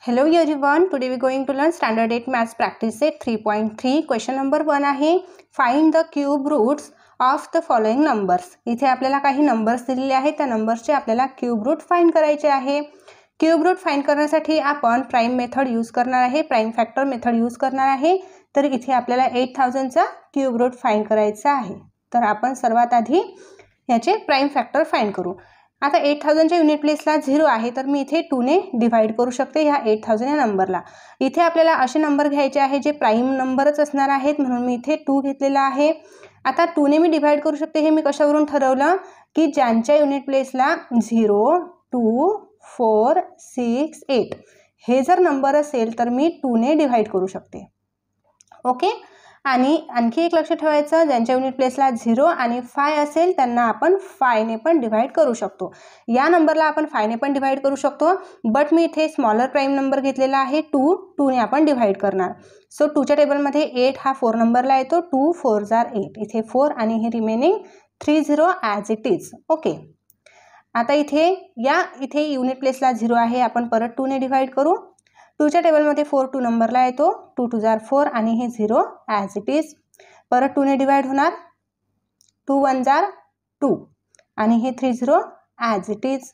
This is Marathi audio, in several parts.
Hello everyone, today we are going to learn standard 8 maths practice set 3.3. Question number 1 आहे find the cube roots of the following numbers. इथे आपल्याला काही नंबर्स दिलेले आहेत, त्या नंबर्सचे आपल्याला क्यूब रूट फाइंड करायचे आहे. क्यूब रूट फाइंड करण्यासाठी आपण प्राइम मेथड यूज करणार आहे, प्राइम फॅक्टर मेथड यूज करणार आहे. तर इथे आपल्याला 8000 चा क्यूब रूट फाइंड करायचा आहे. तर आपण सर्वात आधी याचे प्राइम फॅक्टर फाइंड करू. आता 8000 च्या युनिट प्लेसला 0 आहे, तर मी इथे 2 ने डिवाइड करू शकते ह्या 8000 या नंबरला. इथे आपल्याला असे नंबर घ्यायचे आहे जे प्राइम नंबरच असणार आहेत, म्हणून मी इथे 2 घेतलेला आहे. आता 2 ने मी डिवाइड करू शकते. हे मी कशावरून ठरवलं की ज्यांच्या युनिट प्लेसला 0, 2, 4, 6, 8 हे जर नंबर असेल तर मी 2 ने डिवाइड करू शकते. ओके. आणि आणखी एक लक्ष ठेवायचं, ज्यांच्या युनिट प्लेसला 0 आणि 5 असेल त्यांना आपण 5 ने पण डिवाइड करू शकतो. या नंबरला आपण 5 ने पण डिवाइड करू शकतो, बट मी इथे स्मॉलर प्राइम नंबर घेतलेला आहे 2 ने आपण डिवाइड करणार. सो 2च्या टेबलमध्ये 8 हा 4 नंबरला येतो. 2 4 जार 8, इथे 4 आणि हे remaining 30 as it is. Okay. आता इथे युनिट प्लेसला 0 आहे, आपण परत 2 ने डिवाइड करू. 2च्या टेबलमध्ये 4 2 नंबरला येतो. 2 2 जार 4 आणि हे 0 ॲज इट इज. परत 2 ने डिवाइड होणार. 2 1 जार 2 आणि हे 30 ॲज इट इज.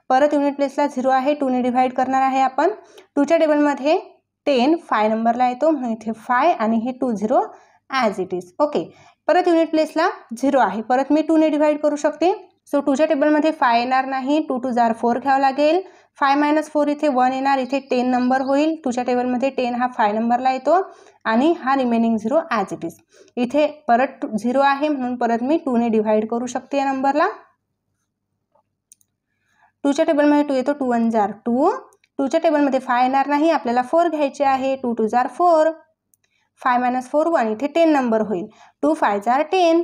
परत युनिट प्लेसला 0 आहे, 2 ने डिवाइड करणार आहे आपण. 2च्या टेबलमध्ये 10 5 नंबरला येतो, म्हणून इथे 5 आणि हे 20 ॲज इट इज. ओके. परत युनिट प्लेसला 0 आहे, परत मी 2 ने डिवाइड करू शकते. सो 2च्या टेबलमध्ये 5 येणार नाही. 2 2 जार 4 घ्यावं लागेल. 5 - 4 इथे 1 येणार, इथे 10 नंबर होईल. 2च्या टेबलमध्ये 10 हा 5 नंबरला येतो आणि हा रिमेनिंग 0 ॲज इट इज. इथे परत 0 आहे, म्हणून परत मी 2 ने डिवाइड करू शकते या नंबरला. 2च्या टेबलमध्ये 2 येतो. 2 1 जार 2. 2च्या टेबलमध्ये 5 येणार नाही, आपल्याला 4 घ्यायचे आहे. 2 2 जार 4. 5 - 4 1, इथे 10 नंबर होईल. 2 5 जार 10.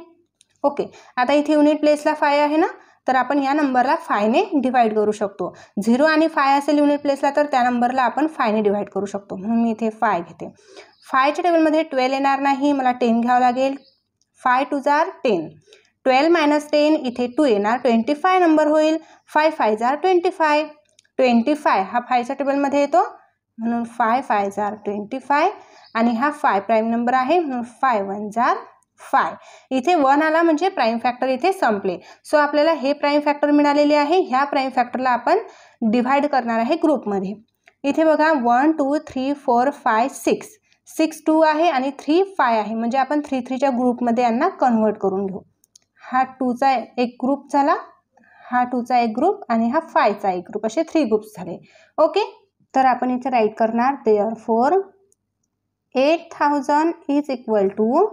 ओके. आता इथे युनिट प्लेसला 5 आहे ना, तर आपण या नंबरला 5 ने डिवाइड करू शकतो. 0 आणि 5 असेल युनिट प्लेसला तर त्या नंबरला आपण 5 ने डिवाइड करू शकतो, म्हणून मी इथे 5 घेते. 5च्या टेबलमध्ये 12 येणार नाही, मला 10 घ्यावं लागेल. 5 2 जार 10. 12 - 10 इथे 2 येणार, 25 नंबर होईल. 5 5 जार 25. 25 हा 5च्या टेबलमध्ये येतो, म्हणून 5 5 जार 25 आणि हा 5 प्राइम नंबर आहे, म्हणून 5 1 जार 5. इथे 1 आला म्हणजे प्राइम फॅक्टर इथे संपले. सो आपल्याला हे प्राइम फॅक्टर मिळालेले आहे. ह्या प्राइम फॅक्टरला आपण डिवाइड करणार आहे ग्रुपमध्ये. इथे बघा 1 2 3 4 5 6. 6 2 आहे आणि 3 5 आहे, म्हणजे आपण 3 3च्या ग्रुपमध्ये यांना कन्वर्ट करून घेऊ. हा 2चा एक ग्रुप झाला, हा 2चा एक ग्रुप आणि हा 5चा एक ग्रुप, असे 3 ग्रुप्स झाले. ओके. तर आपण इथे राईट करणार देअरफॉर 8000 इज इक्वल टू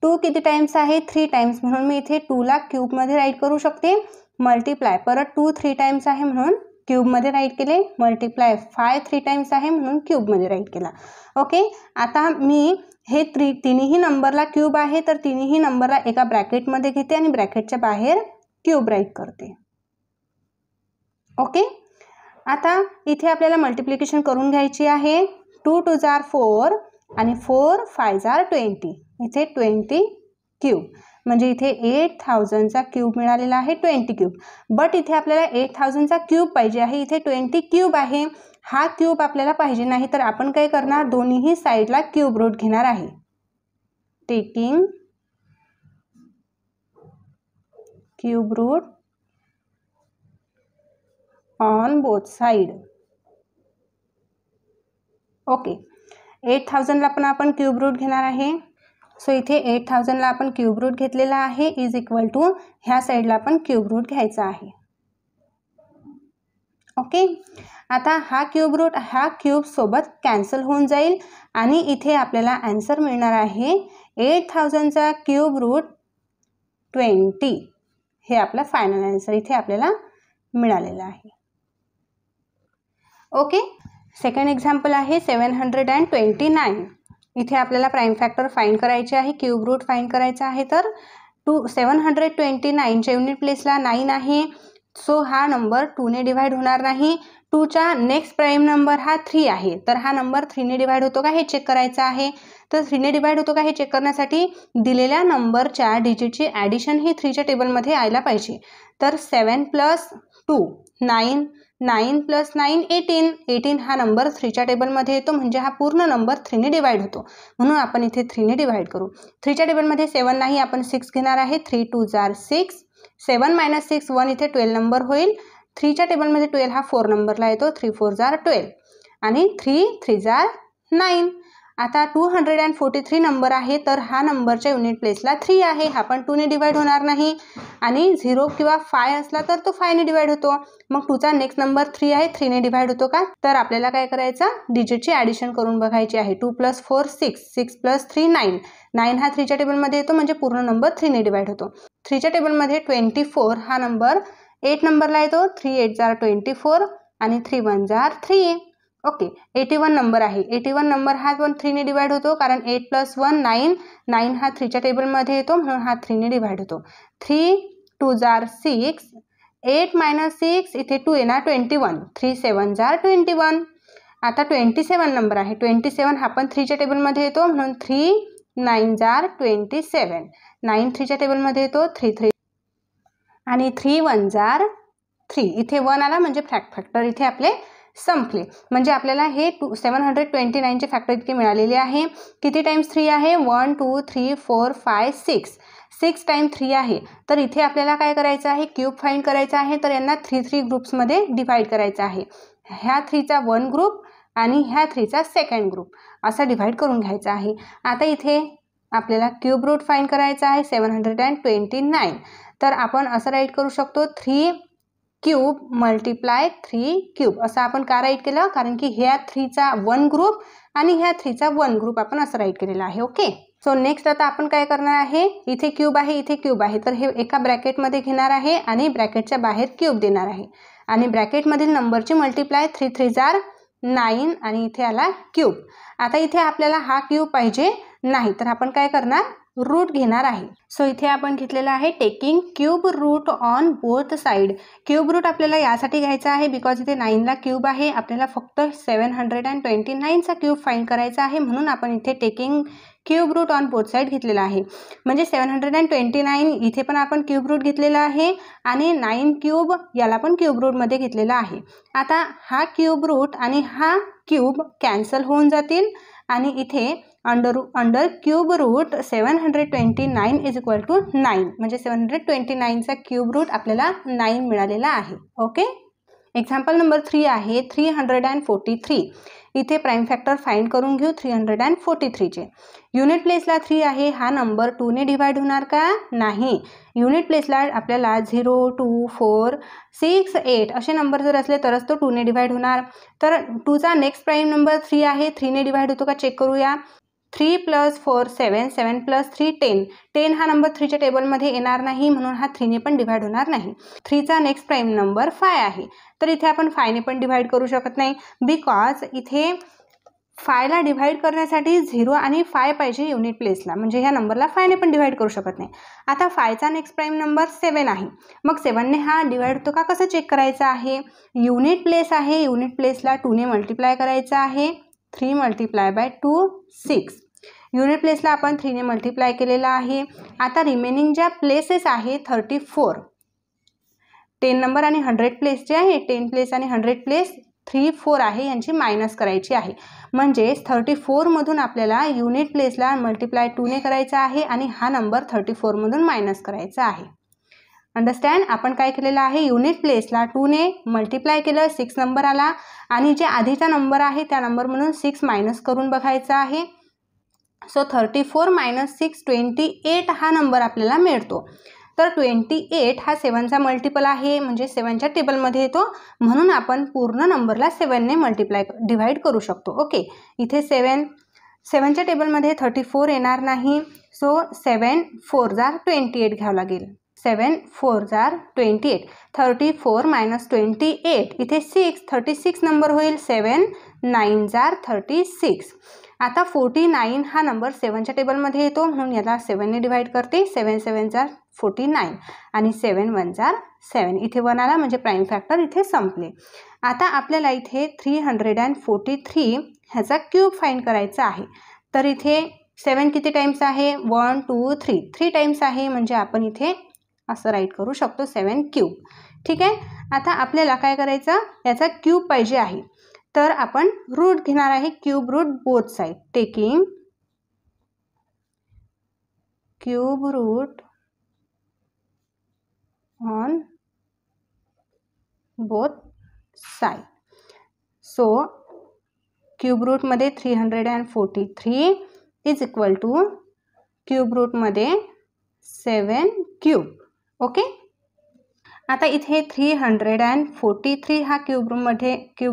2 किती टाइम्स आहे 3 टाइम्स, म्हणून मी इथे 2 ला क्यूबमध्ये राईट करू शकते. मल्टिप्लाय परत 2 3 टाइम्स आहे म्हणून क्यूबमध्ये राईट केले. मल्टिप्लाय 5 3 टाइम्स आहे म्हणून क्यूबमध्ये राईट केला. ओके. आता मी हे तिन्ही नंबरला क्यूब आहे, तर तिन्ही नंबरला एका ब्रॅकेटमध्ये घेते आणि ब्रॅकेटच्या बाहेर क्यूब राईट करते. ओके. आता इथे आपल्याला मल्टिप्लिकेशन करून घ्यायची आहे. 2 2 जार 4 आणि 4 5 जार 20, इथे 20 क्यूब, म्हणजे इथे 8000 चा क्यूब मिळालेला आहे 20 क्यूब. बट इथे आपल्याला 8000 चा क्यूब पाहिजे आहे, इथे 20 क्यूब आहे. हा क्यूब आपल्याला पाहिजे नाही, तर आपण काय करणार, दोन्ही साईडला क्यूब रूट घेणार आहे. Taking cube root on both side. Okay. 8000 ला पण आपण क्यूब रूट घेणार आहे. सो इथे 8000 ला आपण क्यूब रूट घेतलेला आहे, इज इक्वल टू ह्या साईडला आपण क्यूब रूट घ्यायचा आहे. ओके. आता हा क्यूब रूट ह्या क्यूब सोबत कॅन्सल होऊन जाईल आणि इथे आपल्याला आन्सर मिळणार आहे 8000 चा क्यूब रूट 20. हे आपला फायनल आन्सर इथे आपल्याला मिळालेला आहे. ओके. सेकंड एक्झाम्पल आहे 729. इथे आपल्याला प्राइम फॅक्टर फाइंड करायचे आहे, क्यूब रूट फाइंड करायचा आहे. तर 729च्या युनिट प्लेसला 9 आहे, सो हा नंबर 2 ने डिवाइड होणार नाही. 2चा नेक्स्ट प्राइम नंबर हा 3 आहे, तर हा नंबर 3 ने डिवाइड होतो का हे चेक करायचं आहे. तर 3 ने डिवाइड होतो का हे चेक करण्यासाठी दिलेल्या नंबरच्या डिजिटची ॲडिशन ही 3च्या टेबलमध्ये यायला पाहिजे. तर 7 + 2 9, 9 + 9 18. 18 हा नंबर 3च्या टेबलमध्ये येतो, म्हणजे हा पूर्ण नंबर 3ने डिवाइड होतो, म्हणून आपण इथे 3ने डिवाइड करू. 3च्या टेबलमध्ये 7 नाही, आपण 6 घेणार आहे. 3 2 जार 6. 7 - 6 1 इथे 12 नंबर होईल. 3च्या टेबलमध्ये 12 हा 4 नंबरला येतो. 3 4 जार 12 आणि 3 3 जार 9. आता 243 नंबर आहे, तर हा नंबरच्या युनिट प्लेसला 3 आहे, हा पण 2ने डिवाइड होणार नाही. आणि 0 किंवा 5 असला तर तो 5ने डिवाइड होतो. मग 2चा नेक्स्ट नंबर 3 आहे, 3ने डिवाइड होतो का? तर आपल्याला काय करायचं, डिजिटची ॲडिशन करून बघायची आहे. 2 + 4 6, 6 + 3 9. 9 हा 3च्या टेबलमध्ये येतो, म्हणजे पूर्ण नंबर 3ने डिवाइड होतो. 3च्या टेबलमध्ये 24 हा नंबर 8 नंबरला येतो. 3 8 जार 24 आणि 3 1 जार 3. ओके. 81 नंबर आहे. 81 नंबर हा पण 3ने डिवाइड होतो, कारण 8 + 1 9. 9 हा 3च्या टेबलमध्ये येतो, म्हणून हा 3ने डिवाइड होतो. 3 2 जार 6. 8 - 6 इथे 2 येणार 21. 3 7 जार 21. आता 27 नंबर आहे. 27 हा पण 3च्या टेबलमध्ये येतो, म्हणून 3 9 जार 27. 9 3च्या टेबलमध्ये येतो. 3 3 आणि 3 1 जार 3. इथे 1 आला, म्हणजे फॅक्टर इथे आपले संपले. म्हणजे आपल्याला हे 729चे फॅक्टर इतके मिळालेले आहे. किती टाइम्स 3 आहे? 1 2 3 4 5 6. 6 टाइम्स 3 आहे. तर इथे आपल्याला काय करायचं आहे, क्यूब फाइंड करायचा आहे. तर यांना 3 ग्रुप्समध्ये डिवाइड करायचं आहे. ह्या 3चा 1 ग्रुप आणि ह्या 3चा सेकंड ग्रुप असा डिवाइड करून घ्यायचा आहे. आता इथे आपल्याला क्यूब रूट फाइंड करायचा आहे 729. तर आपण असं राईट करू शकतो, 3 क्यूब मल्टिप्लाय 3 क्यूब. असं आपण का राईट केलं, कारण की ह्या 3चा 1 ग्रुप आणि ह्या 3चा 1 ग्रुप आपण असं राईट केलेला आहे. ओके. सो नेक्स्ट आता आपण काय करणार आहे, इथे क्यूब आहे, इथे क्यूब आहे, तर हे एका ब्रॅकेटमध्ये घेणार आहे आणि ब्रॅकेटच्या बाहेर क्यूब देणार आहे आणि ब्रॅकेटमधील नंबरची मल्टिप्लाय 3 3 जार 9 आणि इथे आला क्यूब. आता इथे आपल्याला हा क्यूब पाहिजे नाही, तर आपण काय करणार, रूट घेणार आहे. सो इथे आपण घेतलेला आहे taking cube root on both side. Cube root आपल्याला यासाठी घ्यायचा आहे बिकॉज इथे 9ला क्यूब आहे, आपल्याला फक्त 729चा क्यूब फाइंड करायचा आहे, म्हणून आपण इथे taking cube root on both side घेतलेला आहे. म्हणजे 729 इथे पण आपण क्यूब रूट घेतलेला आहे आणि 9 क्यूब याला पण क्यूब रूटमध्ये घेतलेला आहे. आता हा क्यूब रूट आणि हा क्यूब कॅन्सल होऊन जातील आणि इथे under cube root 729 is equal to 9. म्हणजे 729चा क्यूब रूट आपल्याला 9 मिळालेला आहे. ओके. एक्झाम्पल नंबर 3 आहे 343. इथे प्राईम फॅक्टर फाइंड करून घेऊ 343चे. युनिट प्लेसला 3 आहे, हा नंबर 2ने डिवाइड होणार का? नाही. युनिट प्लेसला आपल्याला 0 2 4 6 8 असे नंबर जर असले तरच तो 2ने डिवाइड होणार. तर 2चा नेक्स्ट प्राईम नंबर 3 आहे, 3ने डिवाइड होतो का चेक करूया. 3 + 4 7, 7 + 3 10. 10 हा नंबर 3च्या टेबलमध्ये येणार नाही, म्हणून हा 3ने पण डिवाइड होणार नाही. 3चा नेक्स्ट प्राईम नंबर 5 आहे, तर इथे आपण 5ने पण डिवाइड करू शकत नाही बिकॉज इथे 5ला डिवाइड करण्यासाठी 0 आणि 5 पाहिजे युनिट प्लेसला, म्हणजे ह्या नंबरला 5ने पण डिवाइड करू शकत नाही. आता 5चा नेक्स्ट प्राईम नंबर 7 आहे, मग 7ने हा डिवाइड होतो का कसं चेक करायचं आहे. युनिट प्लेस आहे, युनिट प्लेसला 2ने मल्टिप्लाय करायचं आहे. 3 × 2 6. युनिट प्लेसला आपण 3ने मल्टिप्लाय केलेला आहे. आता रिमेनिंग ज्या प्लेसेस आहे 34, 10 नंबर आणि 100 प्लेस जे आहे, 10 प्लेस आणि 100 प्लेस 3 4 आहे, यांची मायनस करायची आहे. म्हणजेच 34 मधून आपल्याला युनिट प्लेसला मल्टिप्लाय 2ने करायचा आहे आणि हा नंबर 34 मधून मायनस करायचा आहे. अंडरस्टँड. आपण काय केलेलं आहे, युनिट प्लेसला 2ने मल्टिप्लाय केलं, 6 नंबर आला आणि जे आधीचा नंबर आहे त्या नंबर म्हणून 6 मायनस करून बघायचा आहे. सो 34 - 6 28 हा नंबर आपल्याला मिळतो. तर 28 हा 7चा मल्टिपल आहे, म्हणजे 7च्या टेबलमध्ये येतो, म्हणून आपण पूर्ण नंबरला 7ने मल्टिप्लाय डिवाइड करू शकतो. ओके. इथे 7च्या टेबलमध्ये 34 येणार नाही, सो 7 4 जार 28 घ्यावं लागेल. 7 4 जार 28. 34 - 28 इथे 6, 36 नंबर होईल. 7 9 जार 36. आता 49 हा नंबर 7च्या टेबलमध्ये येतो, म्हणून याला 7ने डिवाइड करते. 7 7 जार 49 आणि 7 1 जार 7. इथे 1 आला, म्हणजे प्राईम फॅक्टर इथे संपले. आता आपल्याला इथे 343 ह्याचा क्यूब फाइंड करायचा आहे. तर इथे 7 किती टाइम्स आहे, 1 2 3 टाइम्स आहे, म्हणजे आपण इथे असं राईट करू शकतो 7 क्यूब. ठीक आहे. आता आपल्याला काय करायचं, याचा क्यूब पाहिजे आहे, तर आपण रूट घेणार आहे, cube root both side, taking cube root on both side. So cube root मध्ये 343 is equal to cube root मध्ये 7 क्यूब. ओके. आता इथे 343 हा क्यूब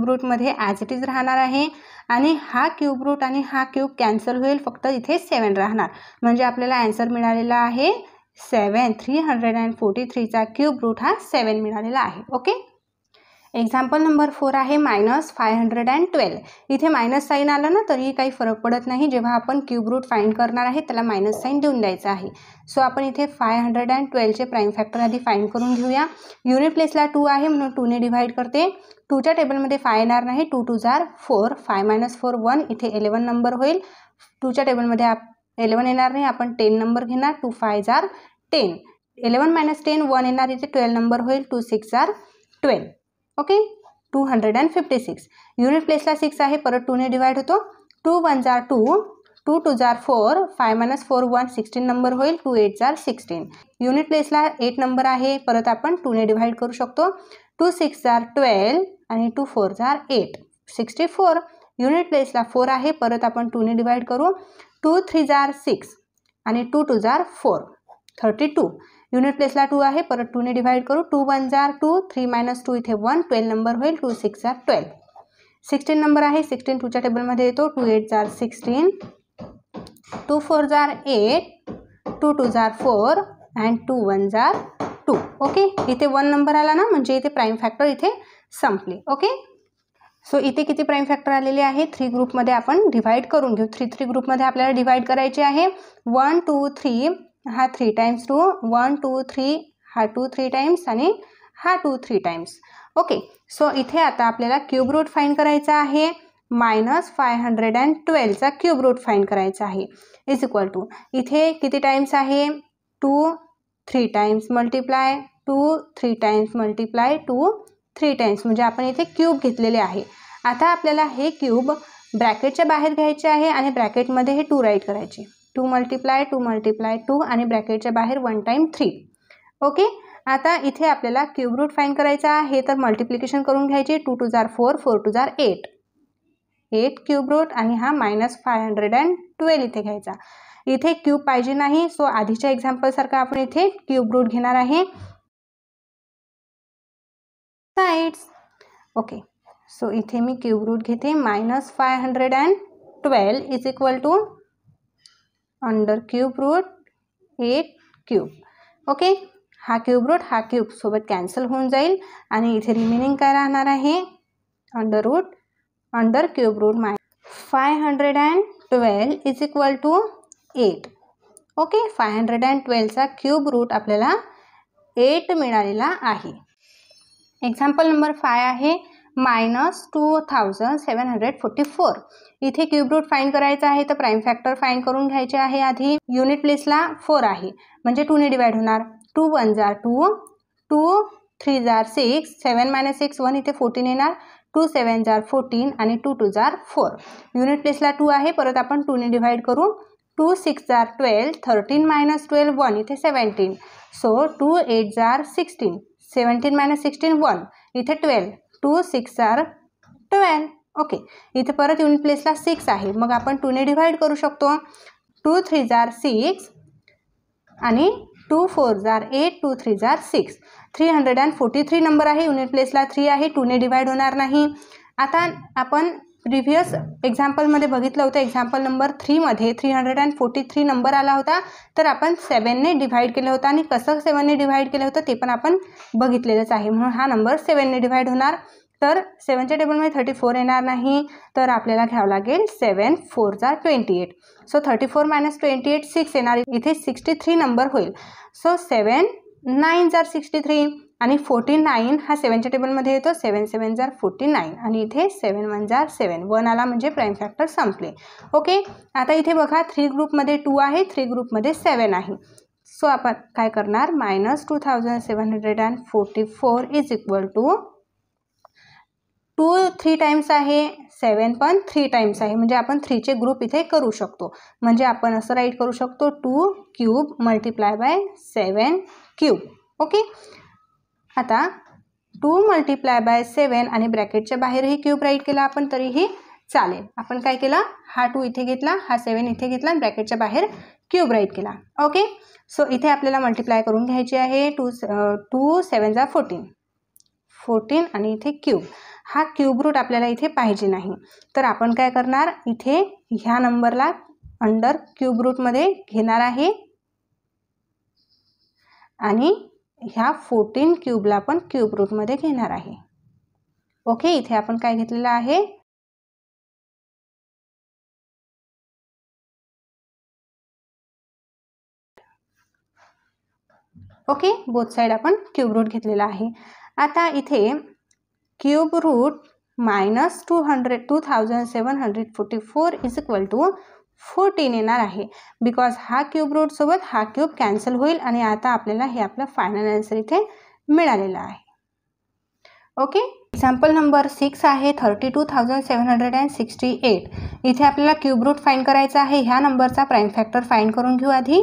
रूट मध्ये ॲज इट इज राहणार आहे आणि हा क्यूब रूट आणि हा क्यूब कॅन्सल होईल, फक्त इथे 7 राहणार, म्हणजे आपल्याला आन्सर मिळालेला आहे 7. 343चा क्यूब रूट हा 7 मिळालेला आहे. ओके. एक्झाम्पल नंबर 4 आहे -512. इथे मायनस साईन आलं ना तरीही काही फरक पडत नाही, जेव्हा आपण क्यूब रूट फाइंड करणार आहे त्याला मायनस साईन देऊन द्यायचं आहे. सो आपण इथे 512चे प्राईम फॅक्टर आधी फाइंड करून घेऊया. युनिट प्लेसला 2 आहे म्हणून 2ने डिव्हाइड करते. 2च्या टेबलमध्ये 5 येणार नाही, 2 2 जार 4, 5 - 4 1, इथे 11 नंबर होईल. 2च्या टेबलमध्ये 11 येणार नाही, आपण 10 नंबर घेणार, 2 5 जार 10, 11 - 10 1 येणार, इथे 12 नंबर होईल, 2 6 जार 12. ओके. 256. युनिट प्लेसला 6 आहे, परत 2ने डिवाइड होतो, 2 1 जार 2, 2 2 जार 4, 5 - 4 1, 16 नंबर होईल, 2 8 जार 16. युनिट प्लेसला 8 नंबर आहे, परत आपण 2ने डिवाइड करू शकतो, 2 6 जार 12 आणि 2 4 जार 8, 64. युनिट प्लेसला 4 आहे, परत आपण 2ने डिवाइड करू, 2 3 जार 6 आणि 2 2 जार 4, 32. युनिट प्लेसला 2 आहे, परत 2ने डिवाइड करू, 2 1 जार 2, 3 - 2 इथे 1, 12 नंबर होईल, 2 6 जार 12. 16 नंबर आहे, 16 2च्या टेबलमध्ये येतो, 2 8 जार 16, 2 4 जार 8, 2 2 जार 4 अँड 2 1 जार 2. ओके. इथे 1 नंबर आला ना, म्हणजे इथे प्राईम फॅक्टर इथे संपले. ओके. सो इथे किती प्राईम फॅक्टर आलेले आहे, 3 ग्रुपमध्ये आपण डिवाइड करून घेऊ. 3 ग्रुपमध्ये आपल्याला डिवाइड करायचे आहे. 1 2 3 हा 3 टाइम्स 2, 1 2 3 हा 2 3 टाइम्स आणि हा 2 3 टाइम्स. ओके. सो इथे आता आपल्याला क्यूब रूट फाइंड करायचा आहे, -512चा क्यूब रूट फाइंड करायचा आहे, इज इक्वल टू इथे किती टाइम्स आहे, 2 3 times multiply 2 3 times multiply 2 3 times, म्हणजे आपण इथे क्यूब घेतलेले आहे. आता आपल्याला हे क्यूब ब्रॅकेटच्या बाहेर घ्यायचे आहे आणि ब्रॅकेटमध्ये हे 2 राईट करायचे, 2 मल्टिप्लाय 2 मल्टिप्लाय 2 आणि ब्रॅकेटच्या बाहेर 1 टाइम 3. ओके. आता इथे आपल्याला क्यूब रूट फाइंड करायचा आहे, तर मल्टिप्लिकेशन करून घ्यायची, 2 2 जार 4, 4 2 जार 8, 8 क्यूब रूट आणि हा -512 इथे घ्यायचा. इथे क्यूब पाहिजे नाही, सो आधीच्या एक्झाम्पल सारखं आपण इथे क्यूब रूट घेणार आहे साइड्स. ओके. सो इथे मी क्यूब रूट घेते, -512 is equal to under cube root 8 cube. Okay. हा क्यूब रूट हा क्यूब सोबत कॅन्सल होऊन जाईल आणि इथे रिमेनिंग काय राहणार आहे, under cube root -512 is equal to 8. Okay. 512चा क्यूब रूट आपल्याला 8 मिळालेला आहे. एक्झाम्पल नंबर 5 आहे -2744. इथे क्यूब रूट फाइंड करायचा आहे, तर प्राईम फॅक्टर फाइंड करून घ्यायचे आहे आधी. युनिट प्लेसला 4 आहे, म्हणजे 2ने डिवाइड होणार, 2 1 जार 2, 2 3 जार 6, 7 - 6 1 इथे 14 येणार, 2 7 जार 14 आणि 2 2 जार 4. युनिट प्लेसला 2 आहे, परत आपण 2ने डिवाइड करू, 2 6 जार 12, 13 - 12 1 इथे 17, सो 2 8 जार 16, 17 - 16 1 इथे 12, 2 6 जार 12. ओके. इथे परत युनिट प्लेसला 6 आहे, मग आपण 2ने डिवाइड करू शकतो, 2 3 जार 6 आणि 2 4 जार 8, 2 3 जार 6, 343 नंबर आहे, युनिट प्लेसला 3 आहे, 2ने डिवाइड होणार नाही. आता आपण प्रिव्हियस एक्झाम्पलमध्ये बघितलं होतं, एक्झाम्पल नंबर 3मध्ये 343 नंबर आला होता, तर आपण 7ने डिव्हाइड केलं होतं आणि कसं 7ने डिव्हाइड केलं होतं ते पण आपण बघितलेलंच आहे, म्हणून हा नंबर 7ने डिव्हाइड होणार. तर 7च्या टेबलमध्ये 34 येणार नाही, तर आपल्याला घ्यावं लागेल 7 4 जार 28, सो 34 - 28 6 येणार, इथे 63 नंबर होईल. सो 7 9 जार 63 आणि 49 हा 7च्या टेबलमध्ये येतो, 7 7 जार 49 आणि इथे 7 1 जार 7, 1 आला म्हणजे प्राईम फॅक्टर संपले. ओके. आता इथे बघा 3 ग्रुपमध्ये 2 आहे, 3 ग्रुपमध्ये 7 आहे. सो आपण काय करणार, -2744 इज इक्वल टू 2 3 टाइम्स आहे, 7 पण 3 टाइम्स आहे, म्हणजे आपण 3चे ग्रुप इथे करू शकतो. म्हणजे आपण असं राईट करू शकतो 2 cube multiply by 7 cube. Okay, आता 2 मल्टिप्लाय बाय 7 आणि ब्रॅकेटच्या बाहेरही क्यूब राईट केला आपण तरीही चालेल. आपण काय केलं, हा 2 इथे घेतला, हा 7 इथे घेतला आणि ब्रॅकेटच्या बाहेर क्यूब राईट केला. ओके, सो इथे आपल्याला मल्टिप्लाय करून घ्यायची आहे. 2 7 जा 14 आणि इथे क्यूब. हा क्यूब रूट आपल्याला इथे पाहिजे नाही, तर आपण काय करणार, इथे ह्या नंबरला अंडर क्यूब रूटमध्ये घेणार आहे आणि ह्या 14 क्यूबला पण क्यूब रूटमध्ये घेणार आहे. ओके, इथे आपण काय घेतलेलं आहे, ओके, बोथ साइड आपण क्यूब रूट घेतलेला आहे. आता इथे cube root minus 2744 is equal to 14 येणार आहे, बिकॉज हा क्यूब रूट सोबत हा क्यूब कॅन्सल होईल आणि आता आपल्याला हे आपलं फायनल आन्सर इथे मिळालेलं आहे. ओके, एक्झाम्पल नंबर 6 आहे 32,768. इथे आपल्याला क्यूब रूट फाइंड करायचा आहे. ह्या नंबरचा प्राइम फॅक्टर फाइंड करून घेऊ आधी.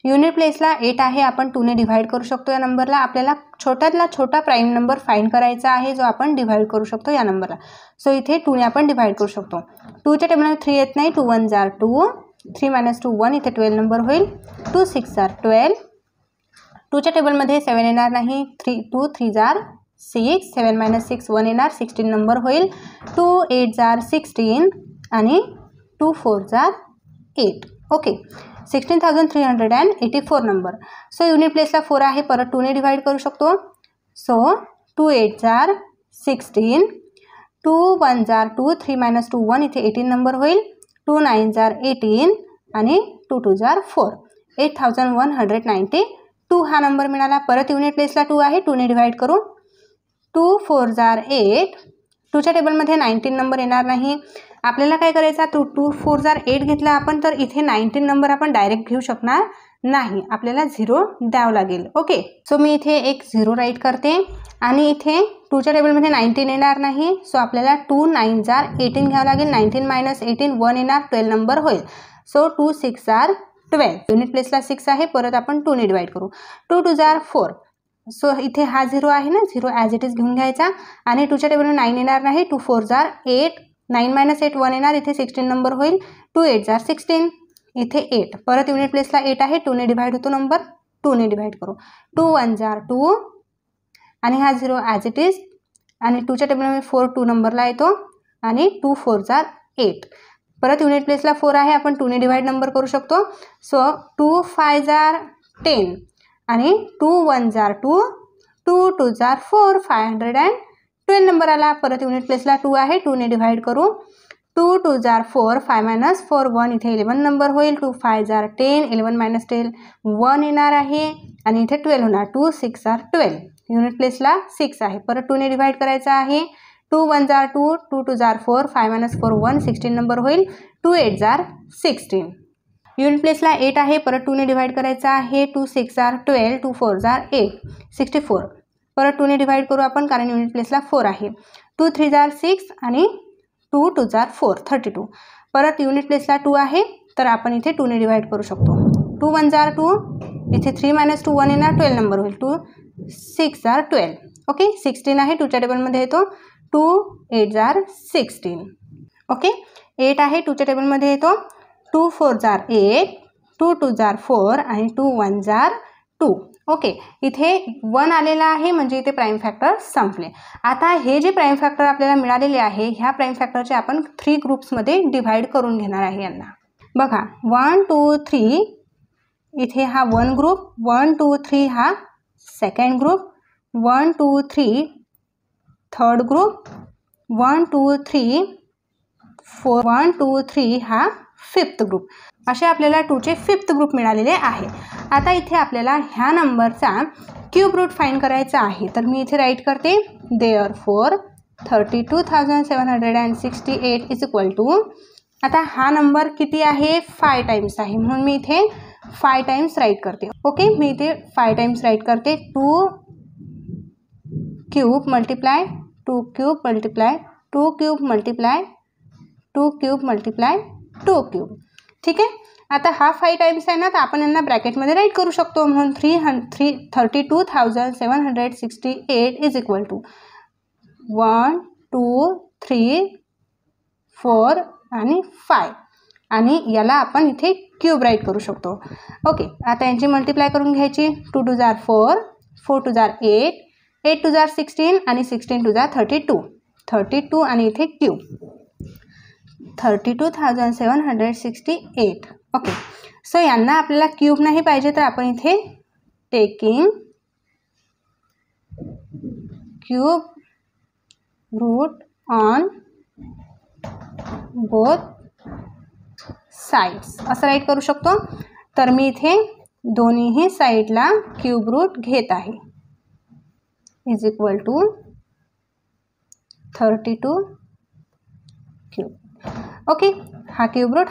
युनिट प्लेसला 8 आहे, आपण 2 ने डिवाइड करू शकतो या नंबरला. आपल्याला छोट्यातला छोटा प्राइम नंबर फाइंड करायचा आहे जो आपण डिवाइड करू शकतो या नंबरला. सो इथे 2 ने आपण डिवाइड करू शकतो. 2च्या टेबलमध्ये 3 येत नाही, 2 1 जार 2, 3 - 2 1, इथे 12 नंबर होईल. 2 6 जार 12, 2च्या टेबलमध्ये 7 येणार नाही, 2 3 जार 6, 7 - 6 1 येणार, 16 नंबर होईल. 2 8 जार 16 आणि 2 4 जार 8. Okay, 16,384 number. सो युनिट प्लेसला 4 आहे, परत 2 ने डिवाइड करू शकतो. सो 2 8 जार 16, 2 1 जार 2, 3 - 2 1, इथे 18 नंबर होईल. 2 9 जार 18 आणि 2 2 जार 4, 8192 हा नंबर मिळाला. परत युनिट प्लेसला 2 आहे, 2 ने डिवाइड करू. 2 4 जार 8, 2च्या टेबलमध्ये 19 नंबर येणार नाही. आपल्याला काय करायचा, 2 4 जार 8 घेतला आपण, तर इथे 19 नंबर आपण डायरेक्ट घेऊ शकणार नाही, आपल्याला 0 द्यावं लागेल. ओके, सो मी इथे एक 0 राईट करते आणि इथे 2च्या टेबलमध्ये 19 येणार नाही. सो आपल्याला 2 9 जार 18 घ्यावं लागेल. 19 - 18 1 येणार, 12 नंबर होईल. सो 2 6 जार 12. युनिट प्लेसला 6 आहे, परत आपण 2 ने डिवाइड करू. 2 2 जार 4. सो इथे हा 0 आहे ना, 0 ॲज इट इज घेऊन घ्यायचा आणि 2च्या टेबलमध्ये 9 येणार नाही. 2 4 जार 8, 9 - 8 1 येणार, इथे 16 नंबर होईल. 2 8 जार 16, इथे 8. परत युनिट प्लेसला 8 आहे, 2 ने डिवाइड होतो नंबर, 2 ने डिवाइड करू. 2 1 जार 2 आणि हा 0 ॲज इट इज आणि 2च्या टेबलमध्ये 4 2 नंबरला येतो आणि 2 4 जार 8. परत युनिट प्लेसला 4 आहे, आपण 2 ने डिवाइड नंबर करू शकतो. सो 2 5 जार 10 आणि 2 1 जार 2, 2 2 जार 4, 512 नंबर आला. परत युनिट प्लेसला 2 आहे, 2 ने डिवाइड करू. 2 2 जार 4, 5 - 4 1, इथे 11 नंबर होईल. 2 5 जार 10, 11 - 10 1 येणार आहे आणि इथे 12 होणार. 2 6 जार 12. युनिट प्लेसला 6 आहे, परत 2 ने डिवाइड करायचा आहे. 2 1 जार 2, 2 2 जार 4, 5 - 4 1, 16 नंबर होईल. 2 8 जार 16. युनिट प्लेसला 8 आहे, परत 2 ने डिवाइड करायचा आहे. 2 6 जार 12, 2 4 जार 8, 64. परत 2 ने डिवाइड करू आपण, कारण युनिट प्लेसला 4 आहे. 2 3 जार 6 आणि 2 2 जार 4, 32. परत युनिट प्लेसला 2 आहे, तर आपण इथे 2 ने डिवाइड करू शकतो. 2 1 जार 2, इथे 3 - 2 1 येणार, 12 नंबर होईल. 2 6 जार 12. ओके, 16 आहे, 2च्या टेबलमध्ये येतो. 2 8 जार 16. ओके, 8 आहे, 2च्या टेबलमध्ये येतो. 2 4 जार 8, 2 2 जार 4 आणि 2 1 जार 2. ओके, इथे 1 आलेला आहे, म्हणजे इथे प्राइम फॅक्टर संपले. आता हे जे प्राइम फॅक्टर आपल्याला मिळालेले आहे, ह्या प्राइम फॅक्टरचे आपण 3 ग्रुप्समध्ये डिव्हाइड करून घेणार आहे यांना. बघा 1 2 3, इथे हा 1 ग्रुप, 1 2 3 हा सेकंड ग्रुप, 1 2 3 थर्ड ग्रुप, 1 2 3 4, 1 2 3 हा 5th ग्रुप. असे आपल्याला 2चे 5th ग्रुप मिळालेले आहे. आता इथे आपल्याला ह्या नंबरचा क्यूब रूट फाइंड करायचा आहे, तर मी इथे राईट करते. देअरफॉर 32,768 इज इक्वल टू, आता हा नंबर किती आहे 5 टाइम्स आहे म्हणून मी इथे 5 टाइम्स राईट करते. ओके, मी इथे 5 टाइम्स राईट करते. 2 cube multiply 2 cube multiply 2 cube multiply 2 cube multiply 2 cube. ठीक आहे. आता हा 5 टाइम्स आहे ना, तर आपण यांना ब्रॅकेटमध्ये राईट करू शकतो. म्हणून 32,768 इज इक्वल टू 1 2 3 4 आणि 5 आणि याला आपण इथे क्यूब राईट करू शकतो. ओके, आता यांची मल्टिप्लाय करून घ्यायची. 2 2 जार 4 4 2 जार 8 8 2 जार 16 आणि 16 2 जार 32 आणि इथे क्यूब 32,768. ओके, सो यांना आपल्याला क्यूब नाही पाहिजे तर आपण इथे taking cube root on both sides असं राईट करू शकतो. तर मी इथे दोन्हीही साईडला क्यूब रूट घेत आहे. Is equal to 32 cube. Okay, हा क्यूब रूट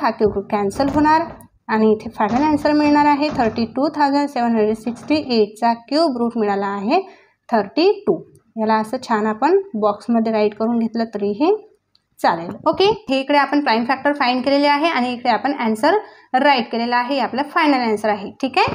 कॅन्सल होणार आणि इथे फायनल आन्सर मिळणार आहे 32,768चा क्यूब रूट मिळाला आहे 32. याला असं छान आपण बॉक्समध्ये राईट करून घेतलं तरीही चालेल. ओके, हे इकडे आपण प्राईम फॅक्टर फाइंड केलेले आहे आणि इकडे आपण आन्सर राईट केलेला आहे. आपला फायनल आन्सर आहे. ठीक आहे.